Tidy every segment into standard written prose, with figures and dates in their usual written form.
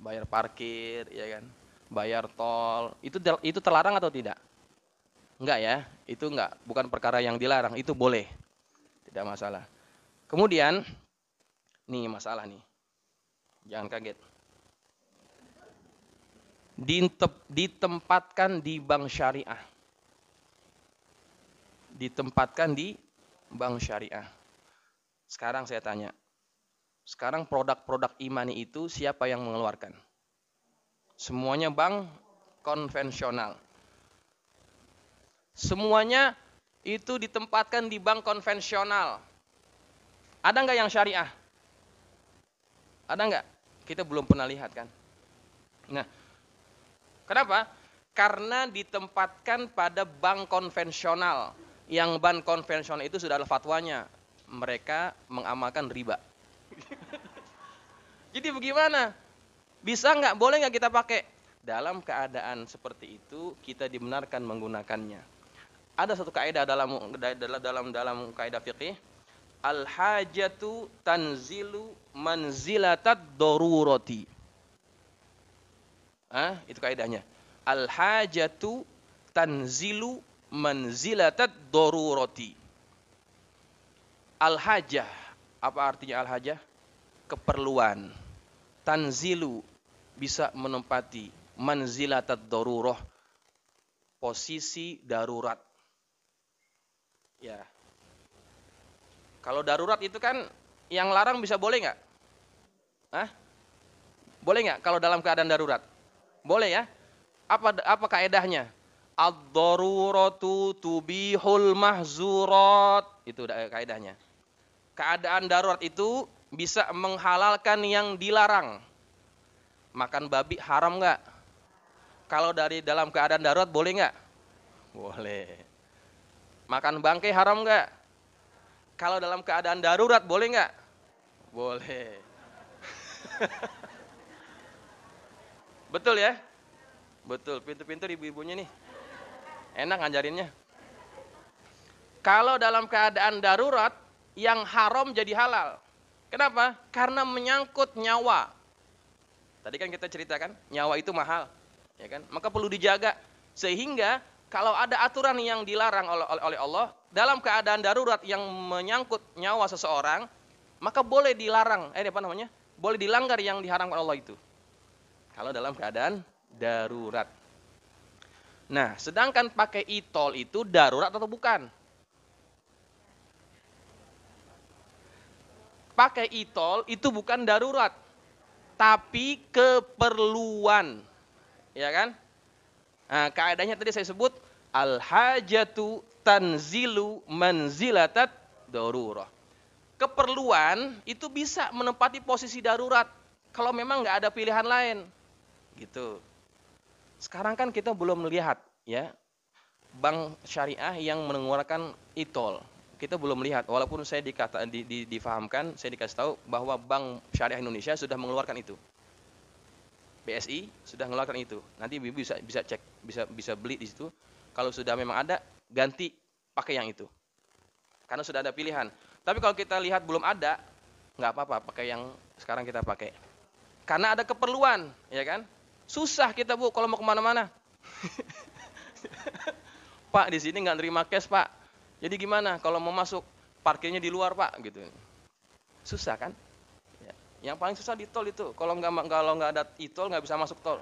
bayar parkir, ya kan, bayar tol, itu terlarang atau tidak? Enggak ya, itu enggak, bukan perkara yang dilarang, itu boleh, tidak masalah. Kemudian, nih masalah nih, jangan kaget. Ditempatkan di bank syariah. Ditempatkan di bank syariah. Sekarang saya tanya, sekarang produk-produk imani itu siapa yang mengeluarkan? Semuanya bank konvensional. Semuanya itu ditempatkan di bank konvensional. Ada nggak yang syariah? Ada nggak? Kita belum pernah lihat kan? Nah, kenapa? Karena ditempatkan pada bank konvensional. Yang bank konvensional itu sudah ada fatwanya. Mereka mengamalkan riba. Jadi bagaimana? Bisa nggak? Boleh nggak kita pakai? Dalam keadaan seperti itu, kita dibenarkan menggunakannya. Ada satu kaidah dalam kaidah fikih, al-hajatu tanzilu manzilatad darurati. Itu kaidahnya. Al-hajatu tanzilu manzilatad darurati. Al-hajah, apa artinya al-hajah? Keperluan. Tanzilu, bisa menempati manzilatad darurah, posisi darurat. Ya. Kalau darurat itu kan yang larang bisa boleh nggak? Boleh nggak kalau dalam keadaan darurat? Boleh ya? Apa kaedahnya? Ad-daruratu tubihul mahzurat. Itu kaedahnya. Keadaan darurat itu bisa menghalalkan yang dilarang. Makan babi haram nggak? Kalau dari dalam keadaan darurat boleh nggak? Boleh. Makan bangkai haram nggak? Kalau dalam keadaan darurat boleh nggak? Boleh. Betul ya? Betul, pintu-pintu ibu-ibunya nih. Enak ngajarinnya. Kalau dalam keadaan darurat, yang haram jadi halal. Kenapa? Karena menyangkut nyawa. Tadi kan kita ceritakan, nyawa itu mahal, ya kan? Maka perlu dijaga. Sehingga kalau ada aturan yang dilarang oleh Allah, dalam keadaan darurat yang menyangkut nyawa seseorang, maka boleh dilarang, boleh dilanggar yang diharamkan Allah itu. Kalau dalam keadaan darurat. Nah, sedangkan pakai e-tol itu darurat atau bukan? Pakai e-tol itu bukan darurat, tapi keperluan. Ya kan? Nah, kaidahnya tadi saya sebut al-hajatu tanzilu manzilatat darurah. Keperluan itu bisa menempati posisi darurat kalau memang nggak ada pilihan lain. Gitu. Sekarang kan kita belum melihat ya bank syariah yang mengeluarkan e-tol. Kita belum lihat, walaupun saya difahamkan, saya dikasih tahu bahwa Bank Syariah Indonesia sudah mengeluarkan itu. BSI sudah mengeluarkan itu. Nanti ibu bisa cek, bisa beli di situ. Kalau sudah memang ada, ganti pakai yang itu. Karena sudah ada pilihan. Tapi kalau kita lihat belum ada, nggak apa-apa, pakai yang sekarang kita pakai. Karena ada keperluan, ya kan? Susah kita Bu kalau mau kemana-mana. Pak, di sini nggak nerima cash Pak. Jadi gimana kalau mau masuk, parkirnya di luar Pak, gitu. Susah kan? Ya. Yang paling susah di tol itu. Kalau nggak ada e-tol nggak bisa masuk tol,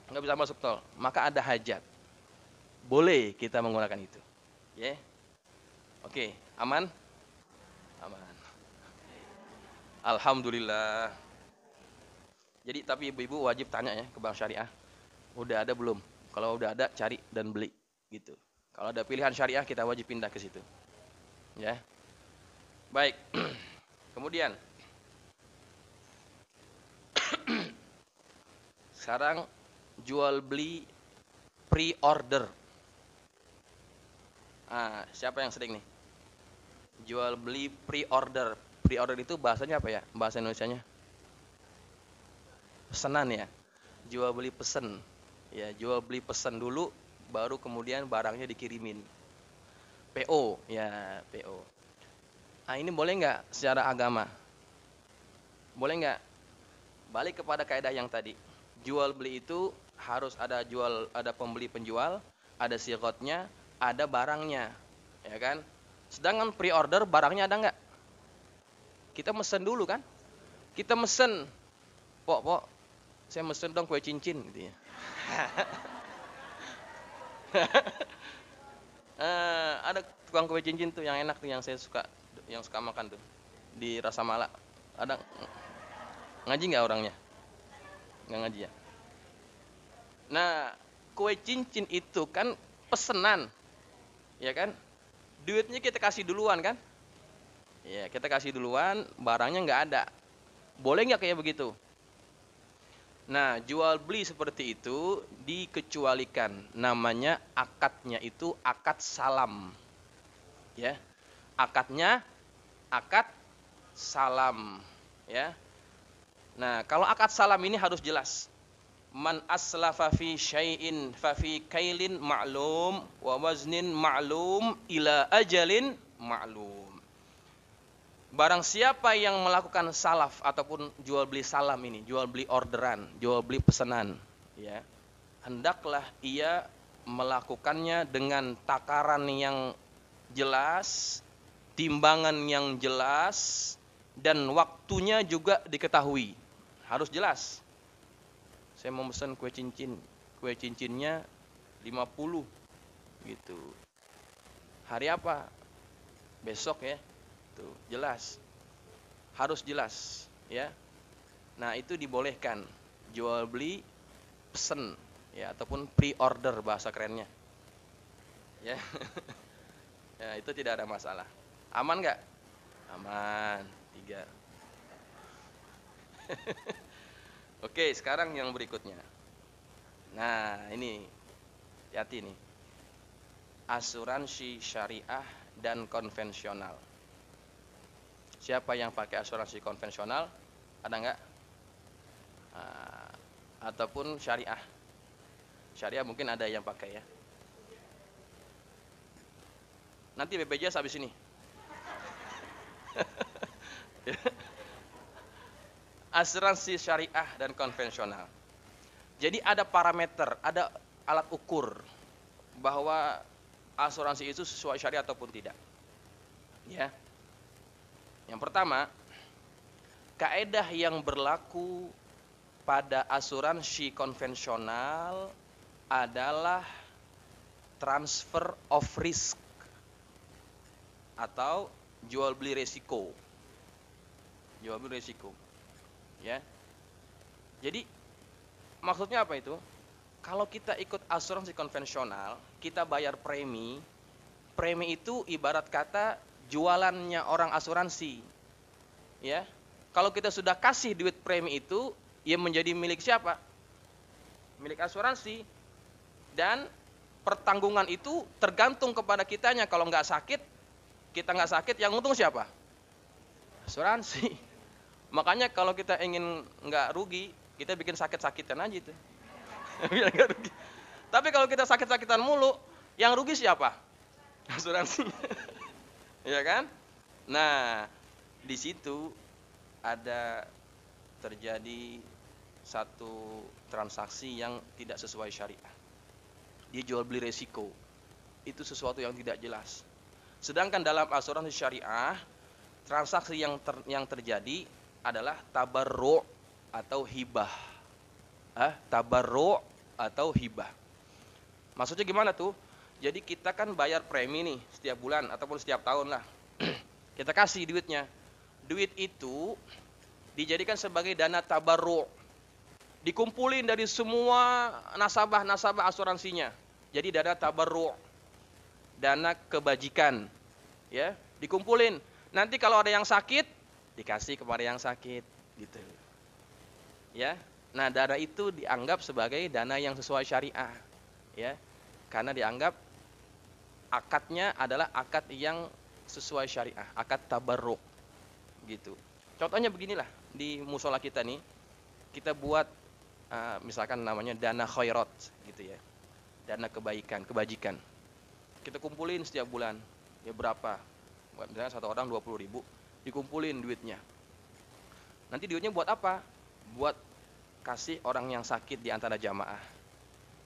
nggak bisa masuk tol. Maka ada hajat. Boleh kita menggunakan itu. Ya. Oke, aman? Aman. Alhamdulillah. Jadi tapi ibu-ibu wajib tanya ya ke bank syariah. Udah ada belum? Kalau udah ada cari dan beli gitu. Kalau ada pilihan syariah kita wajib pindah ke situ. Ya. Baik. Kemudian sekarang jual beli pre-order. Siapa yang sering nih? Jual beli pre-order. Pre-order itu bahasanya apa ya? Bahasa Indonesianya? Pesanan ya. Jual beli pesen. Ya, jual beli pesen dulu baru kemudian barangnya dikirimin. PO, ya, PO. Ini boleh nggak secara agama? Boleh nggak? Balik kepada kaidah yang tadi. Jual beli itu harus ada pembeli penjual, ada sighotnya, ada barangnya, ya kan? Sedangkan pre-order barangnya ada nggak? Kita mesen dulu kan? Kita mesen, pok, saya mesen dong kue cincin gitu ya. Ada tukang kue cincin tuh yang enak tuh yang suka makan tuh di Rasa Mala. Ada ngaji nggak orangnya? Nggak ngaji ya. Nah, kue cincin itu kan pesenan, ya kan? Duitnya kita kasih duluan kan? Ya, kita kasih duluan, barangnya nggak ada. Boleh nggak kayak begitu? Nah, jual beli seperti itu dikecualikan. Namanya akadnya itu akad salam. Ya. Akadnya akad salam, ya. Nah, kalau akad salam ini harus jelas. Man aslafa fi syai'in fa fi kailin ma'lum wa waznin ma'lum ila ajalin ma'lum. Barang siapa yang melakukan salaf ataupun jual beli salam ini, jual beli orderan, jual beli pesanan, ya, hendaklah ia melakukannya dengan takaran yang jelas, timbangan yang jelas, dan waktunya juga diketahui. Harus jelas. Saya mau pesan kue cincin, kue cincinnya 50 gitu. Hari apa? Besok ya. Tuh, jelas. Harus jelas, ya. Nah, itu dibolehkan jual beli pesen, ya, ataupun pre-order bahasa kerennya. Ya. Ya, itu tidak ada masalah. Aman nggak? Aman. 3. Oke, sekarang yang berikutnya. Nah, ini hati nih. Asuransi syariah dan konvensional. Siapa yang pakai asuransi konvensional? Ada nggak? Ataupun syariah. Syariah mungkin ada yang pakai ya. Nanti BPJS habis ini. Asuransi syariah dan konvensional. Jadi ada parameter, ada alat ukur bahwa asuransi itu sesuai syariah ataupun tidak. Ya. Yang pertama, kaedah yang berlaku pada asuransi konvensional adalah transfer of risk atau jual beli resiko. Jual beli resiko. Ya. Jadi maksudnya apa itu? Kalau kita ikut asuransi konvensional, kita bayar premi. Premi itu ibarat kata jualannya orang asuransi. Ya. Kalau kita sudah kasih duit premi itu, ia menjadi milik siapa? Milik asuransi. Dan pertanggungan itu tergantung kepada kitanya. Kalau nggak sakit, kita nggak sakit, yang untung siapa? Asuransi. Makanya kalau kita ingin nggak rugi, kita bikin sakit-sakitan aja itu. Biar nggak rugi. Tapi kalau kita sakit-sakitan mulu, yang rugi siapa? Asuransi. Ya kan? Nah, di situ ada terjadi satu transaksi yang tidak sesuai syariah. Dia jual beli resiko. Itu sesuatu yang tidak jelas. Sedangkan dalam asuransi syariah, transaksi yang terjadi adalah tabarru' atau hibah. Tabarru' atau hibah. Maksudnya gimana tuh? Jadi kita kan bayar premi nih setiap bulan ataupun setiap tahun lah. Kita kasih duitnya. Duit itu dijadikan sebagai dana tabarru'. Dikumpulin dari semua nasabah asuransinya. Jadi dana tabarru'. Dana kebajikan. Ya, dikumpulin. Nanti kalau ada yang sakit, dikasih kepada yang sakit gitu. Ya. Nah, dana itu dianggap sebagai dana yang sesuai syariah. Ya. Karena dianggap akadnya adalah akad yang sesuai syariah, akad tabarruk gitu. Contohnya beginilah, di musola kita nih, kita buat misalkan namanya dana khairat gitu ya. Dana kebaikan, kebajikan. Kita kumpulin setiap bulan. Ya berapa? Misalnya satu orang 20.000, dikumpulin duitnya. Nanti duitnya buat apa? buat kasih orang yang sakit di antara jamaah.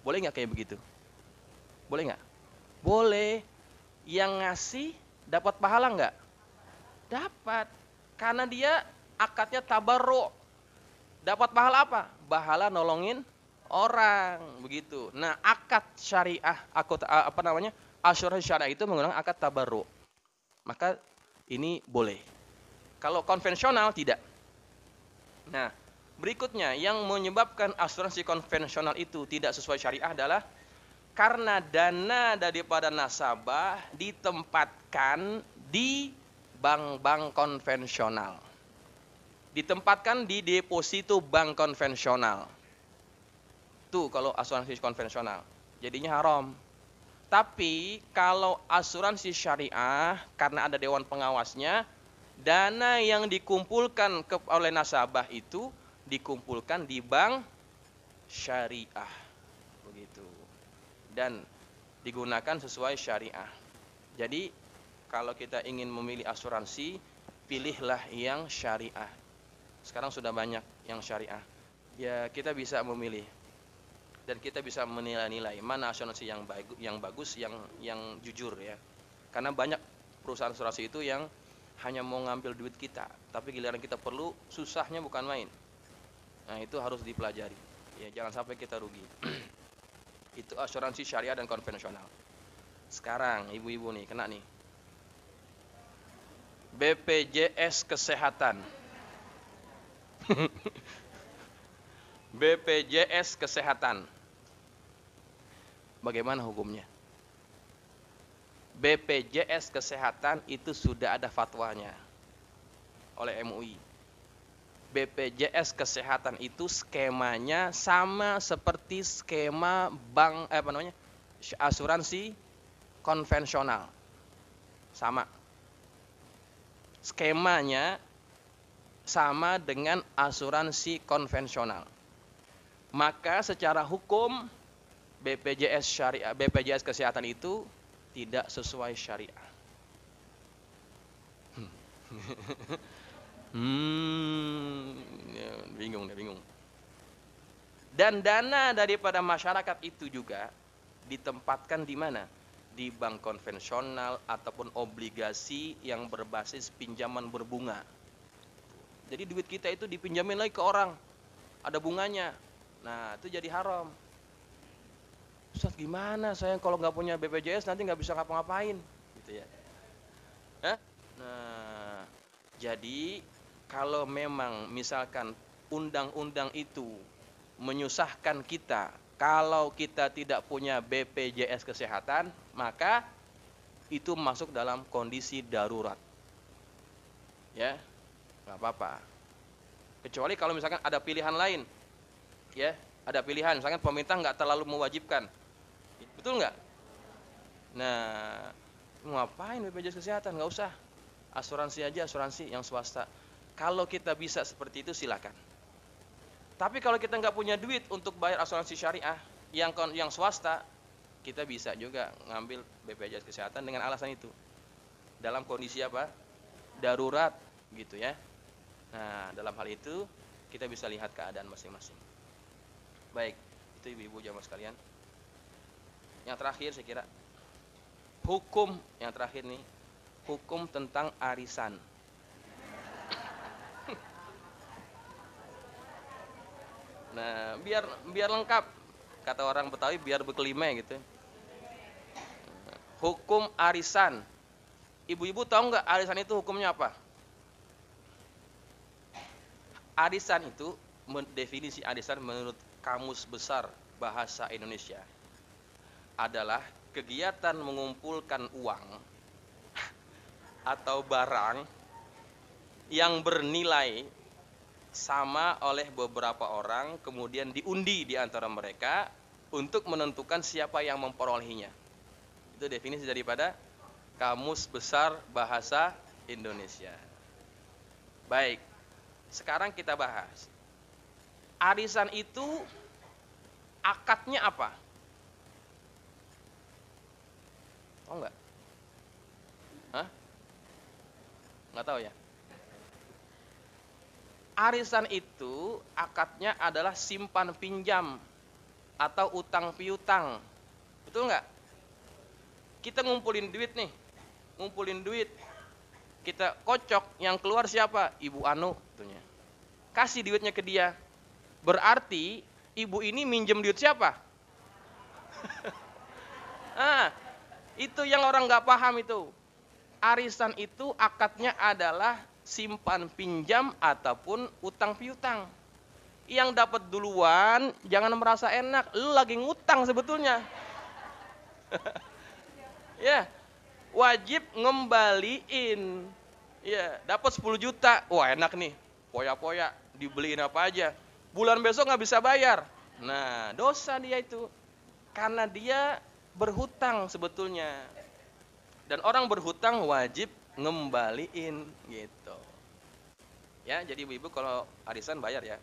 Boleh nggak kayak begitu? Boleh nggak? Boleh. Yang ngasih dapat pahala nggak? Dapat. Karena dia akadnya tabarruk. Dapat pahala apa? Pahala nolongin orang, begitu. Nah, akad syariah, asuransi syariah itu menggunakan akad tabarruk. Maka ini boleh. Kalau konvensional tidak. Nah, berikutnya yang menyebabkan asuransi konvensional itu tidak sesuai syariah adalah karena dana daripada nasabah ditempatkan di bank-bank konvensional. Ditempatkan di deposito bank konvensional. Tuh kalau asuransi konvensional. Jadinya haram. Tapi kalau asuransi syariah, karena ada dewan pengawasnya, dana yang dikumpulkan oleh nasabah itu dikumpulkan di bank syariah. Begitu. Dan digunakan sesuai syariah. Jadi kalau kita ingin memilih asuransi, pilihlah yang syariah. Sekarang sudah banyak yang syariah. Ya, kita bisa memilih dan kita bisa menilai-nilai mana asuransi yang bagus, yang jujur ya. Karena banyak perusahaan asuransi itu yang hanya mau ngambil duit kita, tapi giliran kita perlu, susahnya bukan main. Nah, itu harus dipelajari. Ya, jangan sampai kita rugi. Itu asuransi syariah dan konvensional. Sekarang ibu-ibu nih kena nih. BPJS Kesehatan. BPJS Kesehatan. Bagaimana hukumnya? BPJS Kesehatan itu sudah ada fatwanya oleh MUI. BPJS Kesehatan itu skemanya sama seperti skema bank asuransi konvensional. Sama. Skemanya sama dengan asuransi konvensional. Maka secara hukum BPJS syariah, BPJS Kesehatan itu tidak sesuai syariah. Bingung. Dan dana daripada masyarakat itu juga ditempatkan di mana? Di bank konvensional ataupun obligasi yang berbasis pinjaman berbunga. Jadi duit kita itu dipinjamin lagi ke orang, ada bunganya. Nah, itu jadi haram. Ustaz, gimana saya kalau nggak punya BPJS nanti nggak bisa ngapa-ngapain, gitu ya? Nah, jadi kalau memang misalkan undang-undang itu menyusahkan kita, kalau kita tidak punya BPJS Kesehatan, maka itu masuk dalam kondisi darurat. Ya, nggak apa-apa. Kecuali kalau misalkan ada pilihan lain, ya, ada pilihan, misalkan pemerintah nggak terlalu mewajibkan, betul nggak? Nah, mau ngapain BPJS Kesehatan? Nggak usah, asuransi aja, asuransi yang swasta. Kalau kita bisa seperti itu silakan. Tapi kalau kita nggak punya duit untuk bayar asuransi syariah yang swasta, kita bisa juga ngambil BPJS Kesehatan dengan alasan itu. Dalam kondisi apa? Darurat, gitu ya. Nah, dalam hal itu kita bisa lihat keadaan masing-masing. Baik, itu ibu-ibu jamaah sekalian. Yang terakhir saya kira hukum yang terakhir nih, hukum tentang arisan. Nah, biar lengkap, kata orang Betawi, biar berkelima gitu. Hukum arisan. Ibu-ibu tahu nggak arisan itu hukumnya apa? Arisan itu, definisi arisan menurut Kamus Besar Bahasa Indonesia adalah kegiatan mengumpulkan uang atau barang yang bernilai sama oleh beberapa orang, kemudian diundi di antara mereka untuk menentukan siapa yang memperolehinya. Itu definisi daripada Kamus Besar Bahasa Indonesia. Baik, sekarang kita bahas. Arisan itu akadnya apa? Oh enggak? Hah? Enggak tahu ya? Arisan itu akadnya adalah simpan pinjam atau utang piutang. Betul nggak? Kita ngumpulin duit nih, ngumpulin duit. Kita kocok, yang keluar siapa? Ibu Anu. Tentunya. Kasih duitnya ke dia. Berarti ibu ini minjem duit siapa? Ah, itu yang orang nggak paham itu. Arisan itu akadnya adalah simpan pinjam ataupun utang piutang. Yang dapat duluan jangan merasa enak, lu lagi ngutang sebetulnya. Ya, wajib ngembaliin. Ya, dapat 10 juta. Wah, enak nih. Poya-poya, dibeliin apa aja. Bulan besok nggak bisa bayar. Nah, dosa dia itu. Karena dia berhutang sebetulnya. Dan orang berhutang wajib ngembaliin gitu. Ya, jadi ibu-ibu kalau arisan bayar ya.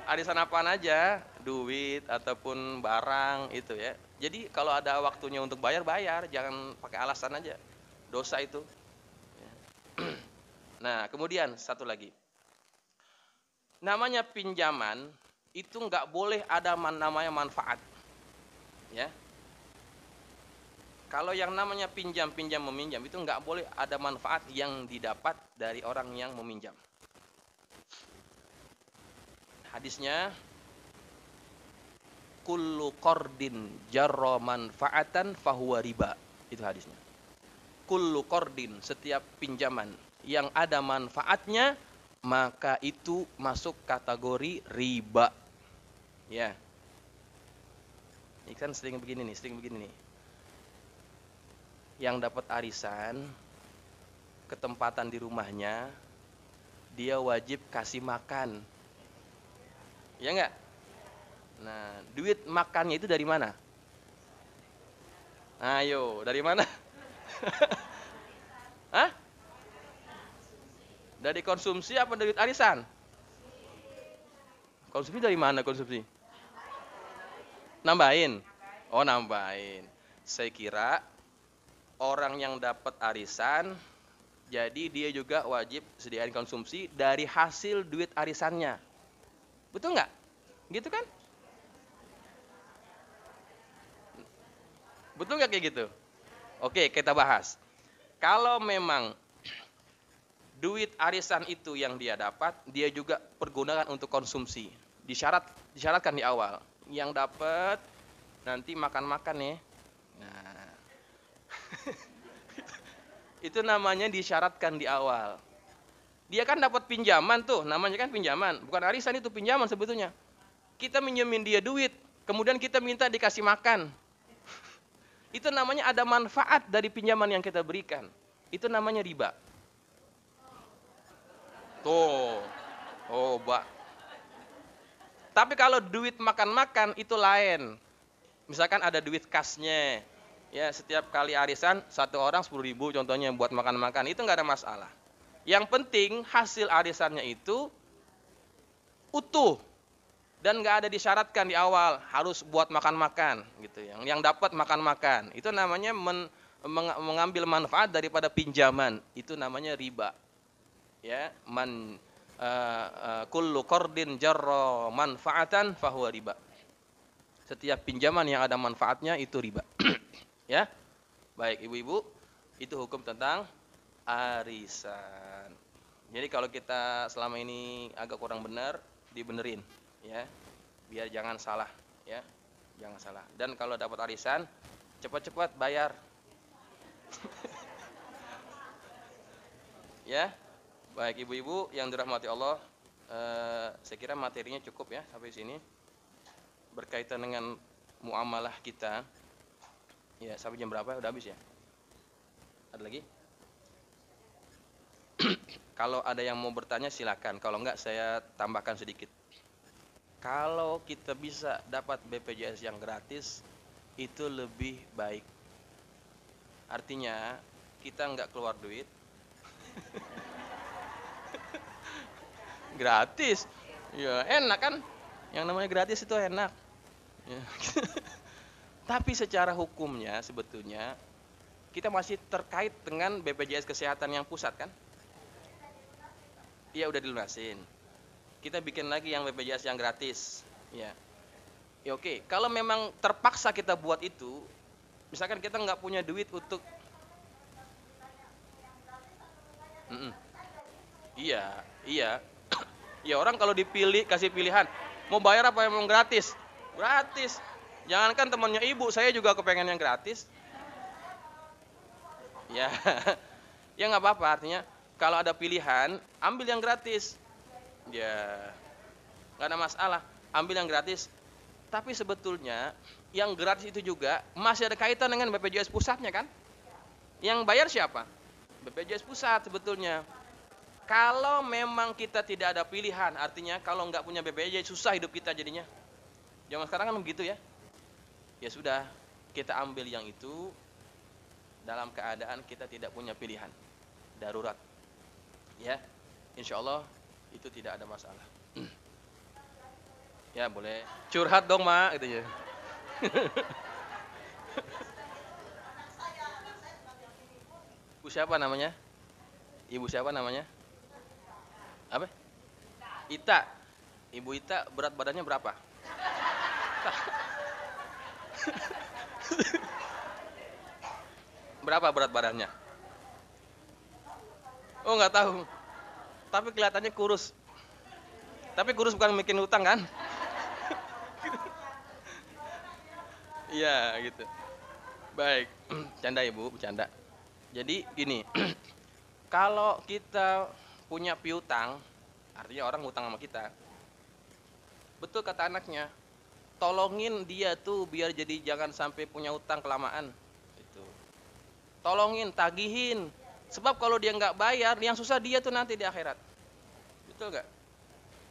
Arisan apaan aja, duit ataupun barang itu ya. Jadi kalau ada waktunya untuk bayar, bayar, jangan pakai alasan aja. Dosa itu. Nah, kemudian satu lagi. Namanya pinjaman itu nggak boleh ada namanya manfaat. Ya. Kalau yang namanya pinjam meminjam itu nggak boleh ada manfaat yang didapat dari orang yang meminjam. Hadisnya, kullu qardin jarra manfaatan fahuwa riba. Itu hadisnya. Kullu qardin, setiap pinjaman yang ada manfaatnya, maka itu masuk kategori riba. Ya. Ini kan sering begini nih. Yang dapat arisan, ketempatan di rumahnya, dia wajib kasih makan. Ya enggak? Nah, duit makannya itu dari mana? Ayo, dari mana? Hah? Dari konsumsi apa dari duit arisan? Konsumsi dari mana konsumsi? Nambahin. Oh, nambahin. Saya kira orang yang dapat arisan, jadi dia juga wajib sediain konsumsi dari hasil duit arisannya. Betul nggak? Gitu kan? Betul nggak kayak gitu? Oke, kita bahas. Kalau memang duit arisan itu yang dia dapat, dia juga pergunakan untuk konsumsi. Disyaratkan di awal. Yang dapat nanti makan-makan ya. Nah, itu namanya disyaratkan di awal. Dia kan dapat pinjaman tuh, namanya kan pinjaman. Bukan arisan, itu pinjaman sebetulnya. Kita minjemin dia duit, kemudian kita minta dikasih makan. Itu namanya ada manfaat dari pinjaman yang kita berikan. Itu namanya riba. Tuh. Oh, Mbak. Tapi kalau duit makan-makan itu lain. Misalkan ada duit kasnya. Ya, setiap kali arisan satu orang 10.000 contohnya buat makan-makan, itu nggak ada masalah. Yang penting hasil arisannya itu utuh dan nggak ada disyaratkan di awal harus buat makan-makan gitu. Yang dapat makan-makan itu namanya mengambil manfaat daripada pinjaman, itu namanya riba. Ya, kullu qardin jarra manfaatan fahuwa riba. Setiap pinjaman yang ada manfaatnya itu riba. Ya. Baik, ibu-ibu, itu hukum tentang arisan. Jadi kalau kita selama ini agak kurang benar, dibenerin, ya. Biar jangan salah, ya. Jangan salah. Dan kalau dapat arisan, cepat-cepat bayar. Ya. Baik, ibu-ibu yang dirahmati Allah, saya kira materinya cukup ya sampai sini. Berkaitan dengan muamalah kita. Ya, sampai jam berapa? Udah habis ya? Ada lagi? Kalau ada yang mau bertanya silakan. Kalau enggak saya tambahkan sedikit. Kalau kita bisa dapat BPJS yang gratis, itu lebih baik. Artinya kita enggak keluar duit. Gratis. Ya, enak kan? Yang namanya gratis itu enak. Ya. Tapi secara hukumnya sebetulnya kita masih terkait dengan BPJS Kesehatan yang pusat kan? Iya udah dilunasin. Kita bikin lagi yang BPJS yang gratis. Ya. Ya oke. Kalau memang terpaksa kita buat itu, misalkan kita nggak punya duit untuk, iya, iya, ya orang kalau dipilih kasih pilihan, mau bayar apa yang mau gratis? Gratis. Jangankan temannya ibu, saya juga kepengen yang gratis. Ya, ya nggak apa-apa. Artinya kalau ada pilihan, ambil yang gratis. Ya, nggak ada masalah. Ambil yang gratis. Tapi sebetulnya yang gratis itu juga masih ada kaitan dengan BPJS pusatnya kan? Yang bayar siapa? BPJS pusat sebetulnya. Kalau memang kita tidak ada pilihan, artinya kalau nggak punya BPJS susah hidup kita jadinya. Zaman sekarang kan begitu ya. Ya sudah, kita ambil yang itu dalam keadaan kita tidak punya pilihan, darurat. Ya, insya Allah itu tidak ada masalah. Ya boleh curhat dong mak, gitu ya. Ibu siapa namanya? Ibu siapa namanya? Apa? Ita. Ibu Ita berat badannya berapa? Berapa berat badannya? Oh nggak tahu. Tapi kelihatannya kurus. Tapi kurus bukan bikin utang kan? Iya gitu. Baik, canda ibu, bercanda. Jadi gini, kalau kita punya piutang, artinya orang ngutang sama kita. Betul kata anaknya, tolongin dia tuh biar jadi jangan sampai punya utang kelamaan. Itu. Tolongin, tagihin. Sebab kalau dia nggak bayar, yang susah dia tuh nanti di akhirat. Betul nggak?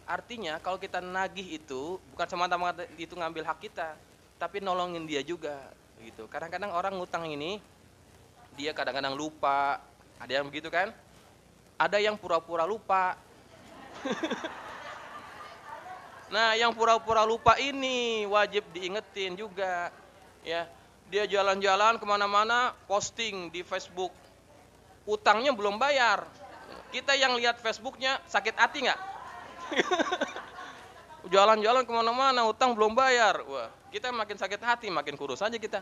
Artinya kalau kita nagih itu bukan semata-mata itu ngambil hak kita, tapi nolongin dia juga. Gitu. Kadang-kadang orang ngutang ini dia kadang-kadang lupa, ada yang begitu kan? Ada yang pura-pura lupa. Nah, yang pura-pura lupa ini wajib diingetin juga, ya. Dia jalan-jalan kemana-mana, posting di Facebook, utangnya belum bayar. Kita yang lihat Facebooknya sakit hati nggak? Jalan-jalan kemana-mana, utang belum bayar. Wah, kita makin sakit hati, makin kurus aja kita.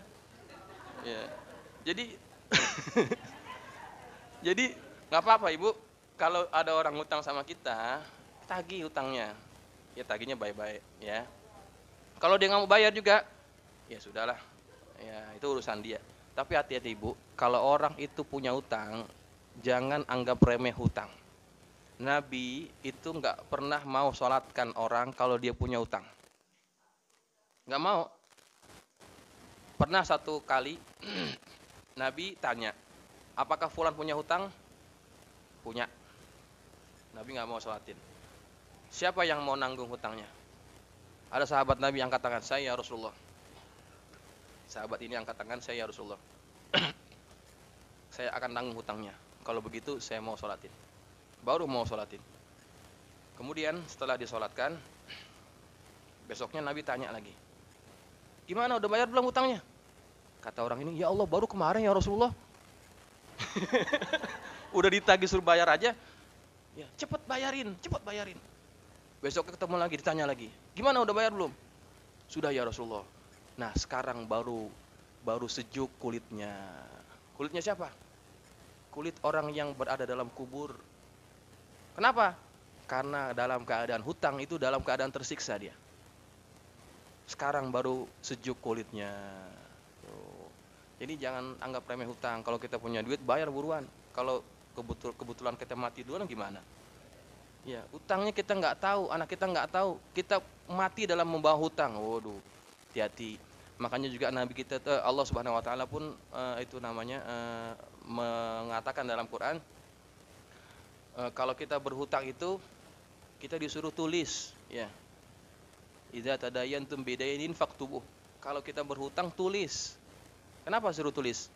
Ya. Jadi jadi nggak apa-apa ibu, kalau ada orang utang sama kita, tagih utangnya. Ya tagihnya baik-baik ya. Kalau dia nggak mau bayar juga, ya sudahlah. Ya itu urusan dia. Tapi hati-hati ibu, kalau orang itu punya utang, jangan anggap remeh hutang. Nabi itu nggak pernah mau sholatkan orang kalau dia punya utang. Nggak mau. Pernah satu kali Nabi tanya, apakah fulan punya hutang? Punya. Nabi nggak mau sholatin. Siapa yang mau nanggung hutangnya? Ada sahabat Nabi yang katakan, saya ya Rasulullah. Sahabat ini yang katakan, saya ya Rasulullah. Saya akan tanggung hutangnya. Kalau begitu saya mau sholatin. Baru mau sholatin. Kemudian setelah disolatkan, besoknya Nabi tanya lagi, gimana udah bayar belum hutangnya? Kata orang ini, ya Allah baru kemarin ya Rasulullah. Udah ditagih suruh bayar aja. Ya, cepet bayarin, cepet bayarin. Besok ketemu lagi, ditanya lagi, gimana udah bayar belum? Sudah ya Rasulullah. Nah sekarang baru sejuk kulitnya. Kulitnya siapa? Kulit orang yang berada dalam kubur. Kenapa? Karena dalam keadaan hutang itu dalam keadaan tersiksa dia. Sekarang baru sejuk kulitnya. Jadi jangan anggap remeh hutang. Kalau kita punya duit bayar buruan. Kalau kebetulan kita mati duluan gimana? Ya, utangnya kita nggak tahu, anak kita nggak tahu. Kita mati dalam membawa hutang. Waduh, hati-hati. Makanya juga Nabi kita Allah Subhanahu Wa Taala pun itu namanya mengatakan dalam Quran, kalau kita berhutang itu kita disuruh tulis, ya. Idza tadayantum bidainin faktubuh. Kalau kita berhutang tulis. Kenapa suruh tulis?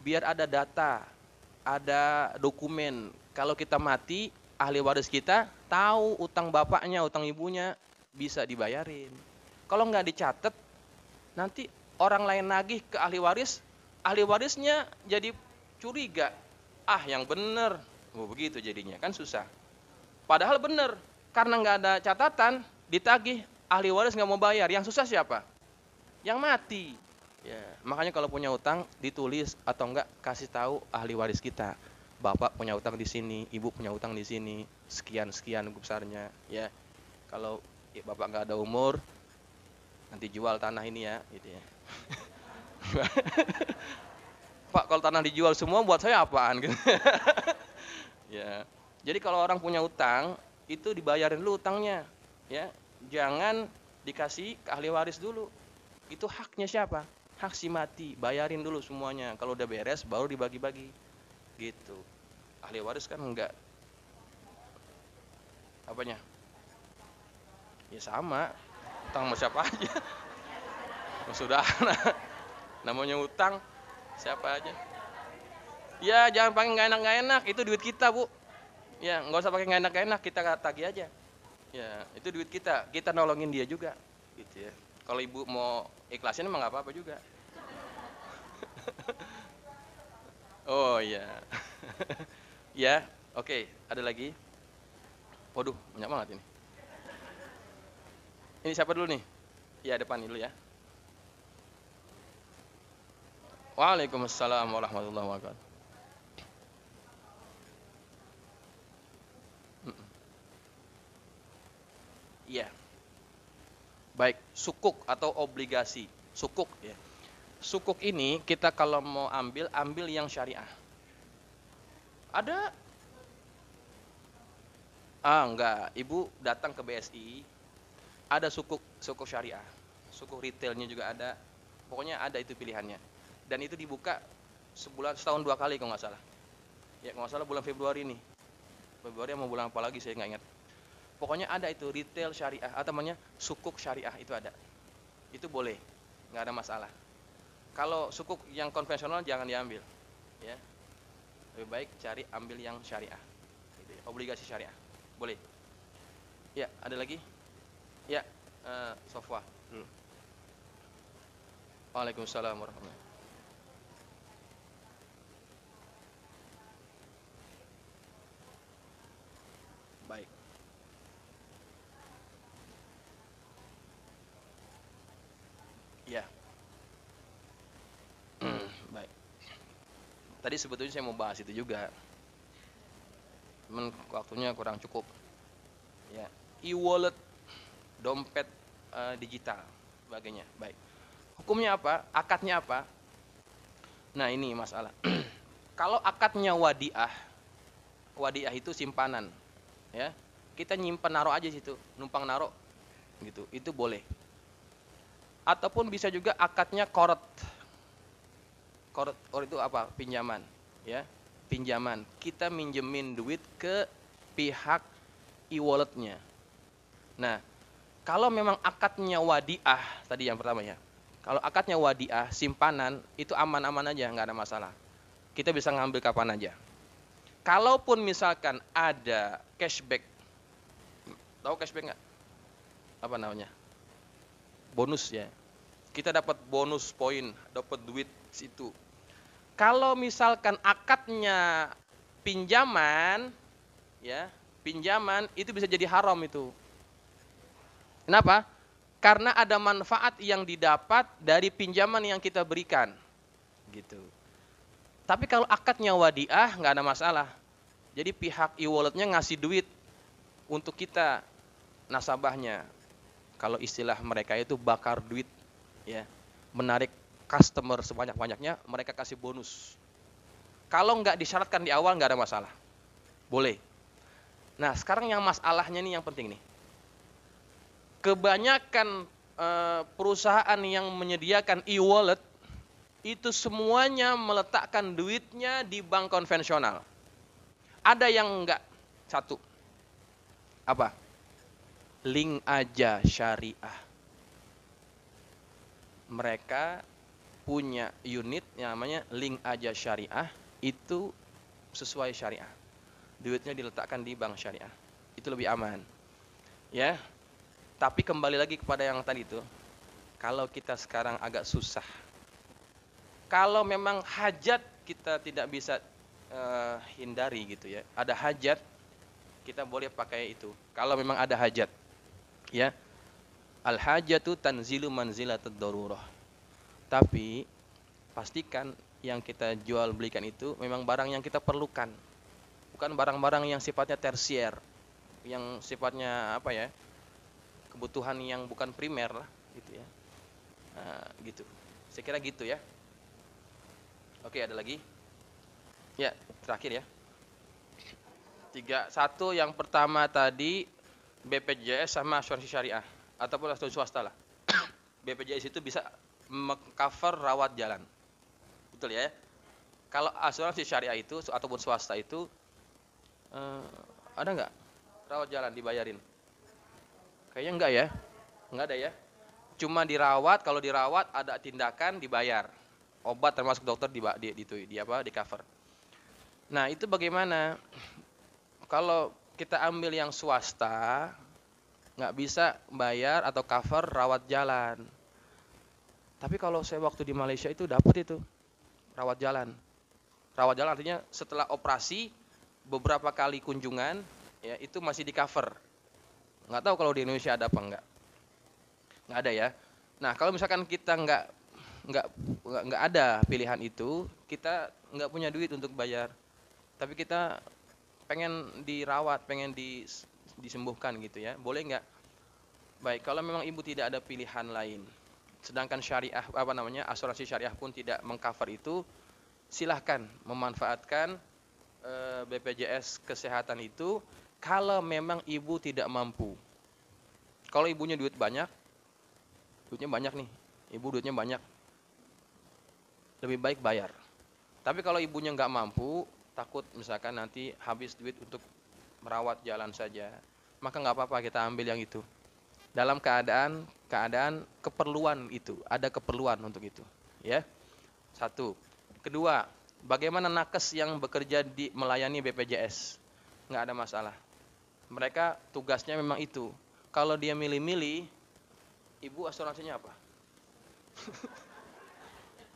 Biar ada data, ada dokumen. Kalau kita mati, ahli waris kita tahu utang bapaknya, utang ibunya bisa dibayarin. Kalau nggak dicatat, nanti orang lain nagih ke ahli waris, ahli warisnya jadi curiga, ah yang bener, begitu jadinya kan susah. Padahal bener, karena nggak ada catatan, ditagih, ahli waris nggak mau bayar, yang susah siapa? Yang mati. Ya, makanya kalau punya utang ditulis atau enggak kasih tahu ahli waris kita. Bapak punya utang di sini, ibu punya utang di sini, sekian sekian besarnya. Ya, kalau bapak nggak ada umur, nanti jual tanah ini ya, gitu ya. Pak, kalau tanah dijual semua buat saya apaan gitu. Ya. Jadi kalau orang punya utang, itu dibayarin dulu utangnya, ya. Jangan dikasih ke ahli waris dulu. Itu haknya siapa? Hak si mati, bayarin dulu semuanya. Kalau udah beres baru dibagi-bagi. Gitu. Ahli waris kan enggak apanya? Ya sama. Utang sama siapa aja. Sudah. Namanya utang siapa aja. Ya jangan pakai nggak enak, itu duit kita bu. Ya nggak usah pakai nggak enak, kita tagih aja. Ya itu duit kita nolongin dia juga, gitu ya. Kalau ibu mau ikhlasin emang nggak apa-apa juga. Oh iya. Ya, oke, ada lagi. Waduh, banyak banget ini. Ini siapa dulu nih? Ya depan dulu ya. Waalaikumsalam warahmatullahi wabarakatuh. Iya. Baik, sukuk atau obligasi. Sukuk ya. Sukuk ini kita kalau mau ambil yang syariah. Ada? Enggak. Ibu datang ke BSI, ada sukuk syariah. Sukuk retailnya juga ada. Pokoknya ada itu pilihannya. Dan itu dibuka setahun 2 kali kalau nggak salah. Ya kalau nggak salah bulan Februari ini. Februari mau bulan apa lagi saya nggak ingat. Pokoknya ada itu retail syariah atau namanya sukuk syariah itu ada. Itu boleh, nggak ada masalah. Kalau sukuk yang konvensional jangan diambil, ya. Lebih baik ambil yang syariah, gitu ya. Obligasi syariah, boleh. Ya, ada lagi? Ya, Sofwa. Waalaikumsalam warahmatullahi wabarakatuh. Baik. Ya. Baik. Tadi sebetulnya saya mau bahas itu juga. Cuman waktunya kurang cukup. Ya, e-wallet, dompet digital, sebagainya. Baik. Hukumnya apa? Akadnya apa? Nah, ini masalah. Kalau akadnya wadiah, wadiah itu simpanan, ya. Kita nyimpan naruh aja situ, numpang naruh gitu. Itu boleh. Ataupun bisa juga akadnya korot. Korot itu apa? Pinjaman, ya. Pinjaman. Kita minjemin duit ke pihak e-walletnya. Nah, kalau memang akadnya wadiah, tadi yang pertama ya. Kalau akadnya wadiah, simpanan, itu aman-aman aja, nggak ada masalah. Kita bisa ngambil kapan aja. Kalaupun misalkan ada cashback, tahu cashback nggak? Apa namanya? Bonus ya. Kita dapat bonus poin, dapat duit situ. Kalau misalkan akadnya pinjaman, ya, pinjaman itu bisa jadi haram itu. Kenapa? Karena ada manfaat yang didapat dari pinjaman yang kita berikan, gitu. Tapi kalau akadnya wadiah nggak ada masalah. Jadi pihak e-walletnya ngasih duit untuk kita nasabahnya. Kalau istilah mereka itu bakar duit, ya, menarik customer sebanyak-banyaknya, mereka kasih bonus. Kalau nggak disyaratkan di awal nggak ada masalah, boleh. Nah sekarang yang masalahnya nih yang penting nih. Kebanyakan perusahaan yang menyediakan e-wallet itu semuanya meletakkan duitnya di bank konvensional. Ada yang enggak. Satu. Apa? Link aja syariah. Mereka punya unit yang namanya link aja syariah, itu sesuai syariah. Duitnya diletakkan di bank syariah. Itu lebih aman. Ya. Tapi kembali lagi kepada yang tadi itu. Kalau kita sekarang agak susah, Kalau memang hajat kita tidak bisa hindari gitu ya. Ada hajat, kita boleh pakai itu. Kalau memang ada hajat, ya. Al hajatu tanzilu manzilatud darurah. Tapi pastikan yang kita jual belikan itu memang barang yang kita perlukan. Bukan barang-barang yang sifatnya tersier, yang sifatnya apa ya? Kebutuhan yang bukan primer lah gitu ya. Nah, gitu. Saya kira gitu ya. Oke, ada lagi? Ya, terakhir ya. Satu yang pertama tadi BPJS sama asuransi syariah ataupun asuransi swasta lah. BPJS itu bisa cover rawat jalan. Betul ya? Kalau asuransi syariah itu ataupun swasta itu ada nggak rawat jalan dibayarin? Kayaknya enggak ya. Enggak ada ya. Cuma dirawat, kalau dirawat ada tindakan dibayar. Obat termasuk dokter di cover. Nah, itu bagaimana? Kalau kita ambil yang swasta, nggak bisa bayar atau cover rawat jalan. Tapi kalau saya waktu di Malaysia itu dapat itu rawat jalan. Rawat jalan artinya setelah operasi beberapa kali kunjungan, ya itu masih di cover. Nggak tahu kalau di Indonesia ada apa enggak. Nggak ada ya. Nah, kalau misalkan kita nggak ada pilihan itu, kita nggak punya duit untuk bayar. Tapi kita pengen dirawat, pengen disembuhkan gitu ya. Boleh nggak? Baik, kalau memang ibu tidak ada pilihan lain, sedangkan syariah asuransi syariah pun tidak mengcover itu, silahkan memanfaatkan BPJS kesehatan itu kalau memang ibu tidak mampu. Kalau ibunya duitnya banyak nih, ibu duitnya banyak, lebih baik bayar. Tapi kalau ibunya nggak mampu, takut misalkan nanti habis duit untuk merawat jalan saja, maka nggak apa-apa kita ambil yang itu. Dalam keadaan keperluan itu, ada keperluan untuk itu, ya. Satu. Kedua, bagaimana nakes yang bekerja melayani BPJS? Nggak ada masalah. Mereka tugasnya memang itu. Kalau dia milih-milih, ibu asuransinya apa?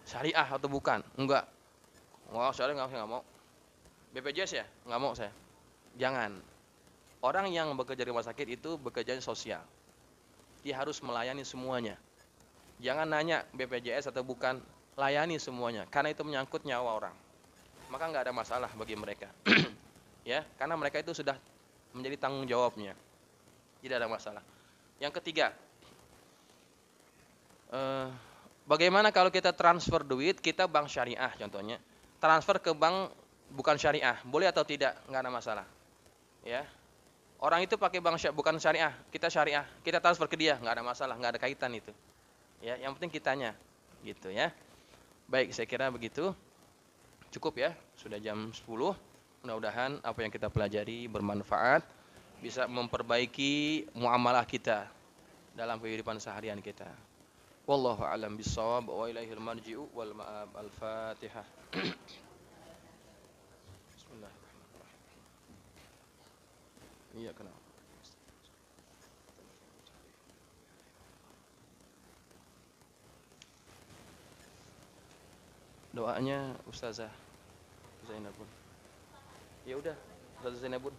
Syariah atau bukan? Enggak. Wah, syariah nggak mau. BPJS ya? Nggak mau saya. Jangan. Orang yang bekerja di rumah sakit itu bekerjanya sosial. Dia harus melayani semuanya. Jangan nanya BPJS atau bukan, layani semuanya. Karena itu menyangkut nyawa orang. Maka nggak ada masalah bagi mereka. Ya, karena mereka itu sudah menjadi tanggung jawabnya. Tidak ada masalah. Yang ketiga, bagaimana kalau kita transfer duit, kita bank syariah contohnya. Transfer ke bank bukan syariah, boleh atau tidak? Nggak ada masalah. Ya, orang itu pakai bank bukan syariah, kita syariah, kita transfer ke dia, nggak ada masalah, nggak ada kaitan itu. Ya, yang penting kitanya, gitu ya. Baik, saya kira begitu. Cukup ya, sudah jam 10. Mudah-mudahan apa yang kita pelajari bermanfaat, bisa memperbaiki muamalah kita dalam kehidupan seharian kita. Wallahu a'lam bishawab wa ilaihil marji'u wal ma'ab. Al-Fatihah. Bismillahirrahmanirrahim. Iya, kenapa? Doanya Ustazah Zainabun. Ya udah, Ustazah Zainabun.